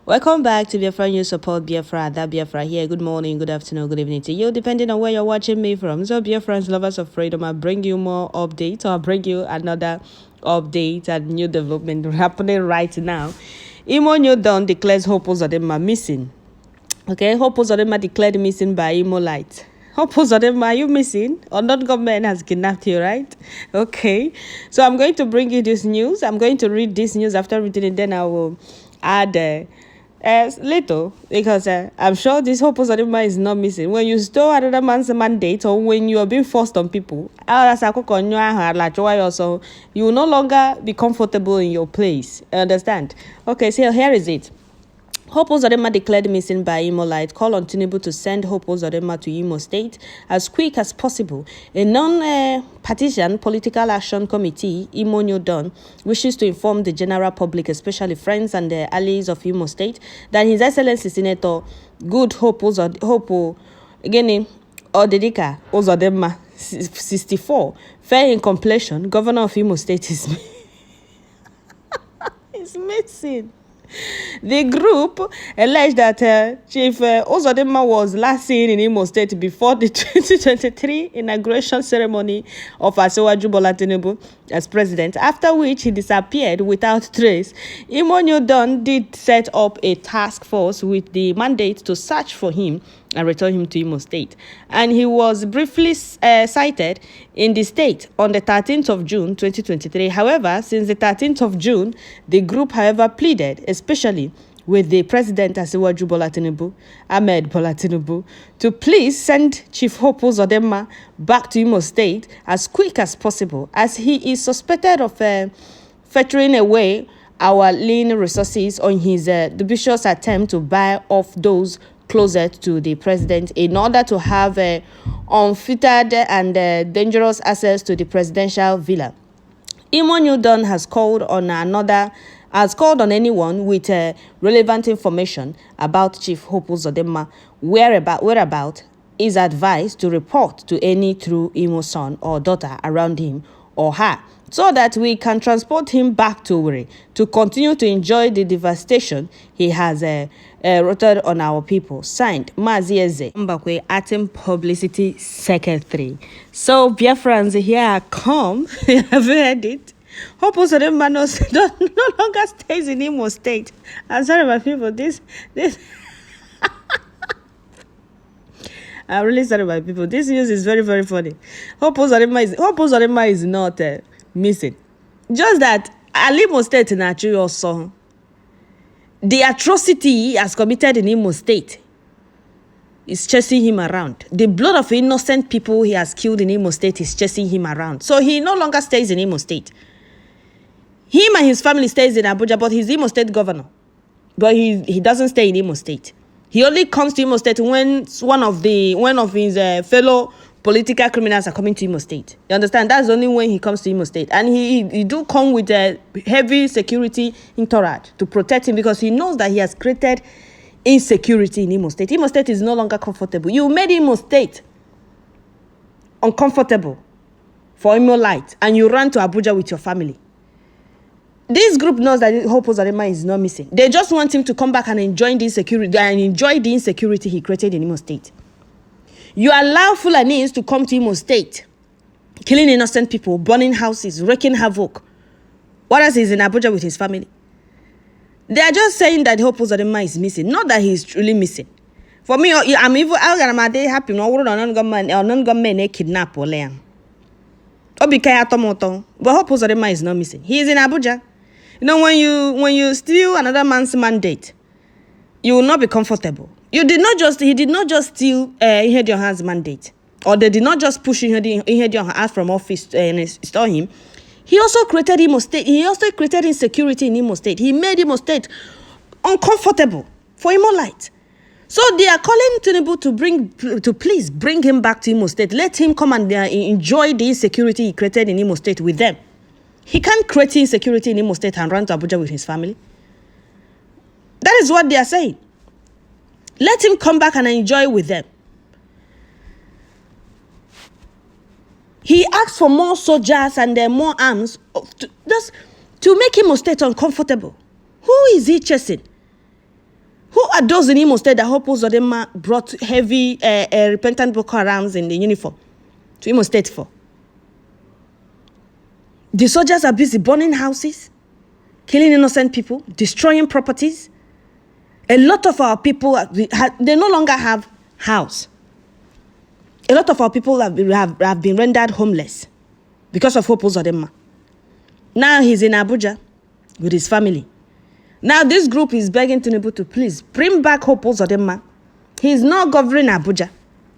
Welcome back to Biafra News Support Biafra. That Biafra here. Good morning, good afternoon, good evening to you, depending on where you're watching me from. So, Biafrans, lovers of freedom, I'll bring you more updates. I'll bring you another update and new development happening right now. Imo New Dawn declares Hope Uzodinma missing. Okay, Hope Uzodinma declared missing by Imo Light. Hope Uzodinma, are you missing? Or not government has kidnapped you, right? Okay, so I'm going to bring you this news. I'm going to read this news. After reading it, then I will add little, because I'm sure this Hope Uzodinma is not missing. When you store another man's mandate, or when you are being forced on people, so you will no longer be comfortable in your place. Understand? Okay, so here is it. Hope Uzodinma declared missing by Imo Light. Call on Tinubu to send Hope Uzodinma to Imo State as quick as possible. A non-partisan political action committee, Imo New Dawn, wishes to inform the general public, especially friends and the allies of Imo State, that His Excellency Senator Good Hope Uzodinma, Uzodinma, 64, fair in complexion, governor of Imo State, is missing. The group alleged that Chief Uzodinma was last seen in Imo State before the 2023 inauguration ceremony of Asiwaju Bola Tinubu as president, after which he disappeared without trace. Imo New Dawn did set up a task force with the mandate to search for him and return him to Imo State. And he was briefly sighted in the state on the 13th of June 2023. However, since the 13th of June, the group, however, pleaded, especially with the President Asiwaju Bola Tinubu, Ahmed Bola Tinubu, to please send Chief Hope Uzodinma back to Imo State as quick as possible, as he is suspected of fettering away our lean resources on his dubious attempt to buy off those closer to the president in order to have unfettered and dangerous access to the presidential villa. Imo New Dawn has called on anyone with relevant information about Chief Hope Uzodinma whereabout is advised to report to any true Imo son or daughter around him or her, so that we can transport him back to Owerri to continue to enjoy the devastation he has wrought on our people. Signed, Mazi Eze Mbakwe, Acting Publicity Secretary. So, Biafrans, here I come. Have you heard it? Hope Uzodinma no longer stays in Imo State. I'm sorry, my people. This I'm really sorry, my people. This news is very, very funny. Hope Uzodinma is not missing. Just that Imo State in also, the atrocity he has committed in Imo State is chasing him around. The blood of innocent people he has killed in Imo State is chasing him around. So he no longer stays in Imo State. Him and his family stays in Abuja, but he's Imo State governor. But he doesn't stay in Imo State. He only comes to Imo State when one of his fellow political criminals are coming to Imo State. You understand? That's only when he comes to Imo State. And he do come with a heavy security entourage to protect him, because he knows that he has created insecurity in Imo State. Imo State is no longer comfortable. You made Imo State uncomfortable for Imo Light, and you ran to Abuja with your family. This group knows that Hope Uzodinma is not missing. They just want him to come back and enjoy the insecurity he created in Imo State. You allow Fulanis to come to Imo State, killing innocent people, burning houses, wreaking havoc. Whereas he's in Abuja with his family. They are just saying that Hope Uzodinma is missing, not that he's truly missing. For me, I'm even happy. Non-government kidnap or learn. But Hope Uzodinma is not missing. He is in Abuja. You know, when you steal another man's mandate, you will not be comfortable. He did not just steal Ihediohan's mandate, or they did not just push Ihediohan out from office and install him. He also created Imo State. He also created insecurity in Imo State. He made Imo State uncomfortable for Imo Light. So they are calling Tinubu to please bring him back to Imo State. Let him come and enjoy the insecurity he created in Imo State with them. He can't create insecurity in Imo State and run to Abuja with his family. That is what they are saying. Let him come back and enjoy with them. He asked for more soldiers and more arms to make Imo State uncomfortable. Who is he chasing? are those in Imo State that Hope Uzodinma brought heavy repentant Boko Harams in the uniform to Imo State for? The soldiers are busy burning houses, killing innocent people, destroying properties. A lot of our people, they no longer have house. A lot of our people have been rendered homeless because of Hope Uzodinma. Now he's in Abuja with his family. Now this group is begging Tinubu to please bring back Hope Uzodinma. He's not governing Abuja.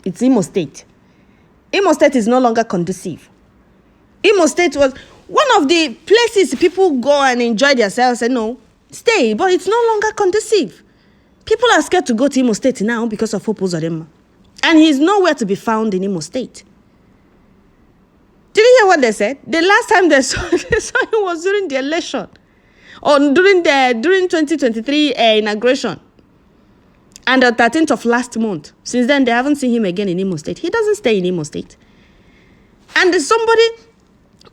It's Imo State. Imo State is no longer conducive. Imo State was one of the places people go and enjoy themselves and no, stay, but it's no longer conducive. People are scared to go to Imo State now because of Hope Uzodinma. And he's nowhere to be found in Imo State. Did you hear what they said? The last time they saw him was during the election. Or during 2023 inauguration. And the 13th of last month. Since then, they haven't seen him again in Imo State. He doesn't stay in Imo State. And somebody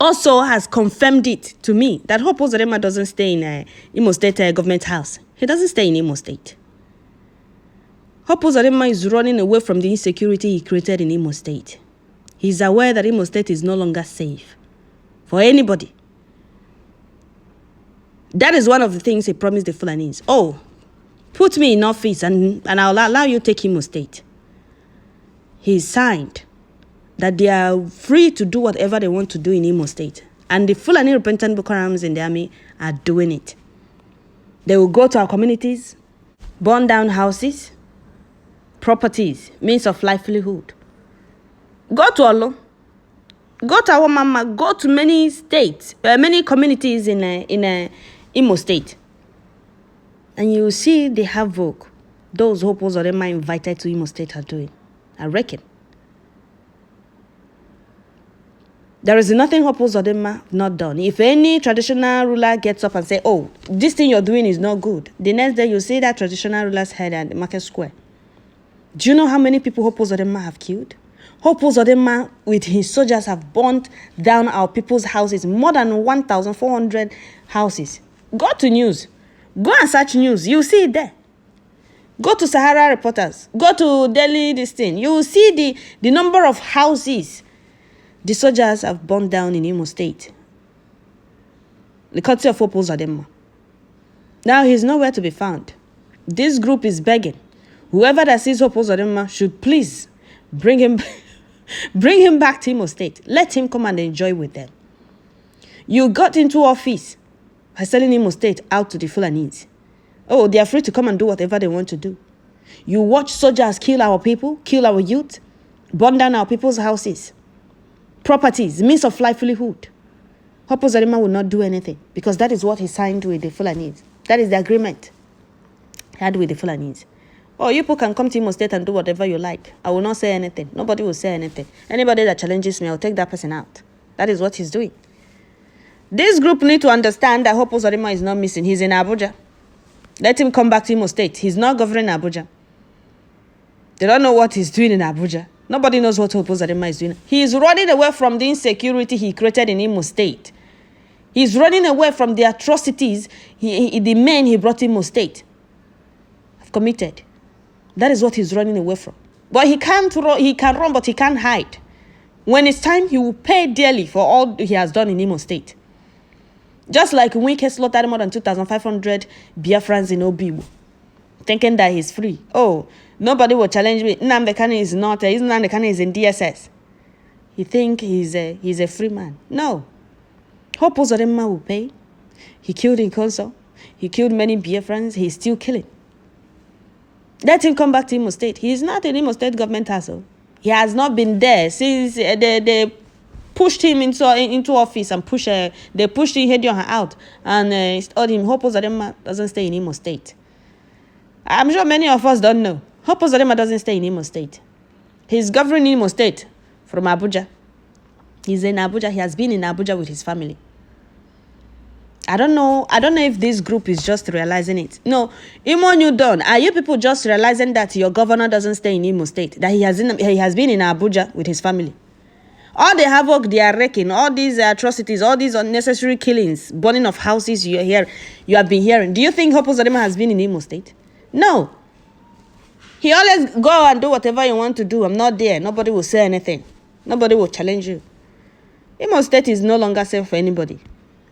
also has confirmed it to me that Hope Uzodinma doesn't stay in Imo State government house. He doesn't stay in Imo State. Hope Uzodinma is running away from the insecurity he created in Imo State. He's aware that Imo State is no longer safe for anybody. That is one of the things he promised the Fulanis. Oh, put me in office and I'll allow you to take Imo State. He signed that they are free to do whatever they want to do in Imo State. And the Fulani repentant Boko Harams in the army are doing it. They will go to our communities, burn down houses, properties, means of livelihood. Go to Olo. Go to our mama. Go to many states, many communities in Imo State. And you see the havoc those Hope Uzodinma invited to Imo State are doing. I reckon. There is nothing Hope Uzodinma not done. If any traditional ruler gets up and say, oh, this thing you're doing is not good, the next day you see that traditional ruler's head at the market square. Do you know how many people Hope Uzodinma have killed? Hope Uzodinma with his soldiers have burned down our people's houses, more than 1,400 houses. Go to news. Go and search news. You see it there. Go to Sahara Reporters. Go to Delhi this thing. You will see the number of houses the soldiers have burned down in Imo State. The courtesy of Hope Uzodinma. Now he's nowhere to be found. This group is begging. Whoever that sees Hope Uzodinma should please bring him back to Imo State. Let him come and enjoy with them. You got into office by selling Imo State out to the Fulanis. Oh, they are free to come and do whatever they want to do. You watch soldiers kill our people, kill our youth, burn down our people's houses, properties, means of livelihood. Hope Uzodinma will not do anything because that is what he signed with the Fulanis. That is the agreement he had with the Fulanis. Oh, you people can come to Imo State and do whatever you like. I will not say anything. Nobody will say anything. Anybody that challenges me, I'll take that person out. That is what he's doing. This group need to understand that Hope Uzodinma is not missing. He's in Abuja. Let him come back to Imo State. He's not governing Abuja. They don't know what he's doing in Abuja. Nobody knows what Hope Uzodinma is doing. He is running away from the insecurity he created in Imo State. He's running away from the atrocities the men he brought to Imo State have committed. That is what he's running away from. But he can't run. He can run, but he can't hide. When it's time, he will pay dearly for all he has done in Imo State. Just like Wike slaughtered more than 2,500 Biafrans in Obibo, thinking that he's free. Oh, nobody will challenge me. Nnamdi Kanu is not. Nnamdi Kanu is in DSS. He think he's a free man. No. Hope Uzodinma will pay. He killed in Konso. He killed many Biafrans. He's still killing. Let him come back to Imo State. He is not in Imo State government house. He has not been there since they pushed him into office and they pushed Hedion out and told him Hope Uzodinma doesn't stay in Imo State. I'm sure many of us don't know. Hope Uzodinma doesn't stay in Imo State. He's governing Imo State from Abuja. He's in Abuja. He has been in Abuja with his family. I don't know if this group is just realizing it. No, Imo New Dawn, are you people just realizing that your governor doesn't stay in Imo State? That he has been in Abuja with his family? All the havoc they are wreaking, all these atrocities, all these unnecessary killings, burning of houses you have been hearing. Do you think Hope Uzodinma has been in Imo State? No. He always go and do whatever you want to do. I'm not there. Nobody will say anything. Nobody will challenge you. Imo State is no longer safe for anybody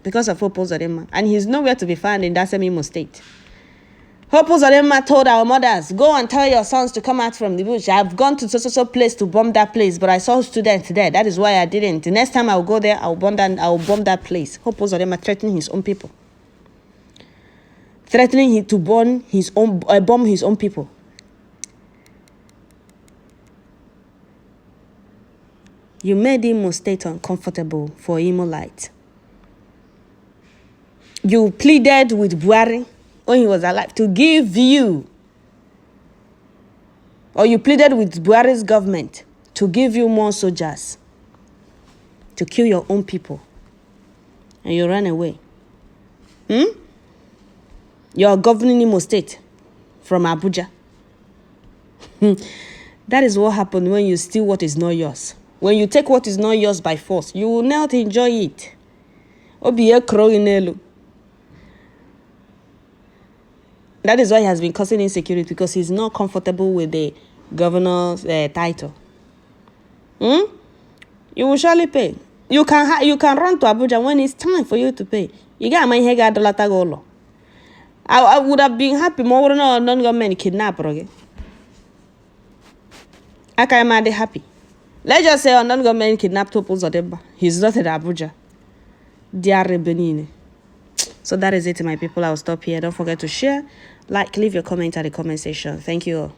because of Hope Uzodinma. And he's nowhere to be found in that same Imo State. Hope Uzodinma told our mothers, go and tell your sons to come out from the bush. I've gone to so place to bomb that place, but I saw students there. That is why I didn't. The next time I will go there, I will bomb that place. Hope Uzodinma threatening his own people. Threatening him to bomb his own people. You made Imo State uncomfortable for Imo-lite. You pleaded with Buhari when he was alive to give you, or you pleaded with Buhari's government to give you more soldiers to kill your own people, and you ran away. You're governing Imo State from Abuja. That is what happened when you steal what is not yours. When you take what is not yours by force, you will not enjoy it. That is why he has been causing insecurity, because he's not comfortable with the governor's title. You will surely pay. You can run to Abuja when it's time for you to pay. You got my head $1. I would have been happy more than non-government kidnap. Okay? I can't be happy. Let's just say non-government kidnapped Uzodinma. He's not in Abuja. Diare Benine. So that is it, my people. I'll stop here. Don't forget to share, like, leave your comment at the comment section. Thank you all.